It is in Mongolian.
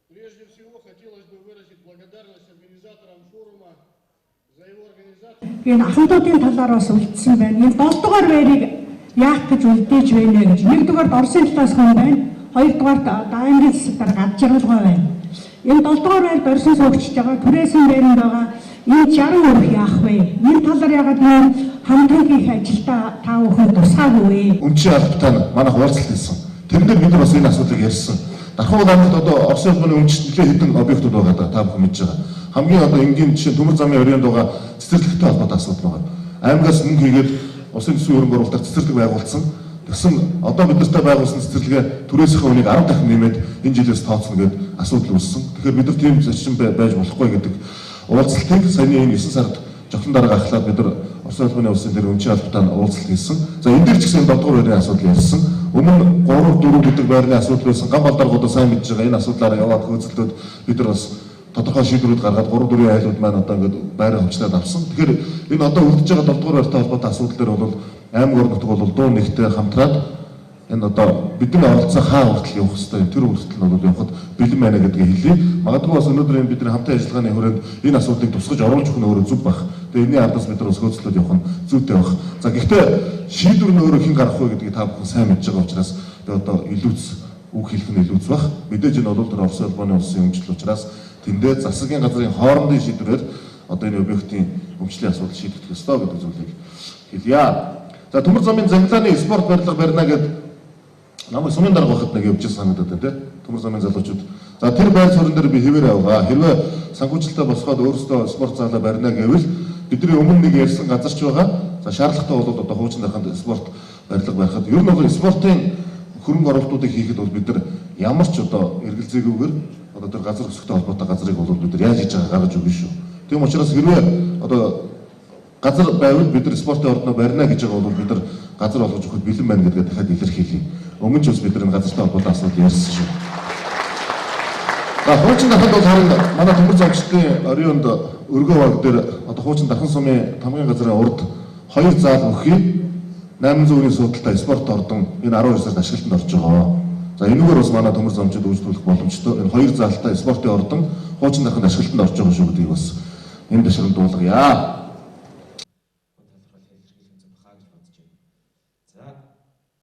Прежде всего, хотелось бы выразить благодарность организаторам форума за его организацию. Энэ ахмадуудын талаар бас үлдсэн байна. Энэ 7 дугаар байрыг яах гэж үлдээж байна гэж. 1-р Оросын талаас хэн байна. 2-р Англи засгаар гаджиргалгаа байна. Энэ 7 дугаар байр Оросын суугчж байгаа түрээсэн байранд байгаа энэ 60 өрх яах вэ? Энэ талаар ягаад нэг хамтран хийх ажилдаа та бүхэн тусаагүй вэ? Өмчийн албатай нь манайх уулзалт хийсэн. Тэрнээр бид нар бас энэ асуудлыг ярьсан. Дархан улаанд одоо Оросын улбаны өмчт нэлээд хэдэн объектууд байгаа та бүхэн мэдж байгаа. Хамгийн одоо энгийн жишээ төмөр замын өрөөнд байгаа цэцэрлэгтэй холбоотой асуудал байгаа. Аймагаас мөнгө хийгээд усын төсвийн хөрөнгө оруулалтаар цэцэрлэг байгуулсан. Тэгсэн одоо бид нартай байгуулсан цэцэрлэгээ түрээсийнхээ үнийг 10 дахин нэмээд энэ жилээс тооцно гэдэг асуудал үүссэн. Тэгэхээр бид нар тийм зочин байж болохгүй гэдэг уулзалтыг саяны энэ 9 сард жогтлон дарга ахлаад бид нар Оросын улбаны улсын дээр өмчийн албатай уулзалт хийсэн. За энэ дээр ч гэсэн 7 дугаар байрны асуудал ярьсан. Өмнө 3-4 гэдэг байрны асуудал байсан. Ган балдаргуудаа сайн мэдж байгаа энэ асуудлаараа яваад хөөцөлдөөд бид нар бас тодорхой шийдвэрүүд гаргаад 3-4 айлууд маань одоо ингээд байраа хөвчлээд авсан. Тэгэхээр энэ одоо үлдэж байгаа 7 дугаар байртай холбоотой асуудал дээр бол аймаг орнот бол дуу нэгтэй хамтраад энэ одоо бидний оролцоо хаа хүртэл явах хэвээр тэр хүртэл нь бол явахд бэлэн байна гэдгийг хэлье. Магадгүй бас өнөөдөр энэ бидний хамтын ажиллагааны хүрээнд энэ асуудлыг тусгаж оруулж өгөх нь өөрөө зүг байх. Тэгээ энэний ардаас бид нар бас хөөцлөд явах нь зүйтэй байх. За гэхдээ шийдвэр нь өөрөө хэн гарах вэ гэдгийг та бүхэн сайн мэдж байгаа учраас би одоо илүүц үг хэлэх нь илүүц байх. Мэдээж энэ бол тэр Оросын улбаны улсын өмчлөл учраас тэндээ засгийн газрын хоорондын шийдвэрээр одоо энэ объектын өмчлийн асуудал шийдэгдэх ёстой гэдэг зүйлийг хэлье. За төмөр замын Занглааны спорт барилга барина гэдэг намайг сумын дарга байхад нэг явж санагдаад байна тий. Төмөр замын залуучууд. За тэр байр суурин дээр би хэвээр явгаа. Хэрвээ санхүүжилтөд босгоод өөрсдөө спорт заалаа барина гэвэл бидний өмнө нэг ярьсан газар ч байгаа. За шаардлагатай бол одоо хуучин дарханд спорт барилга барихад ер нь бол спортын хөрөнгө оруулалтуудыг хийхэд бол бид нар ямар ч одоо эргэлзээгүйгээр одоо тэр газар өсөхтэй холбоотой газрыг бол бид нар яаж хийж байгаа гаргаж өгнө шүү. Тийм учраас хэрвээ одоо газар байвал бид нар спортын ордноо барина гэж байгаа бол бид нар газар олгож өгөхөд бэлэн байна гэдгээ дахиад илэрхийлье. Өмнө ч бас бид нар газартай холбоотой асуудал ярьсан шүү. За хуучин дарханд бол харин манай төмөр замчдын оройнд өргөө баг дээр одоо хуучин дархан сумын тамгын газрын урд 2 заал өгөхий 800-ийн судалтай спорт ордон энэ 12 сард ашиглалтанд орж байгаа. За энэгээр бас манай төмөр замчид үйлчлүүлэх боломжтой. Энэ 2 заалтай спортын ордон хуучин дарханд ашиглалтанд орж байгаа шүү гэдгийг бас энэ дэшрэн дуулгая.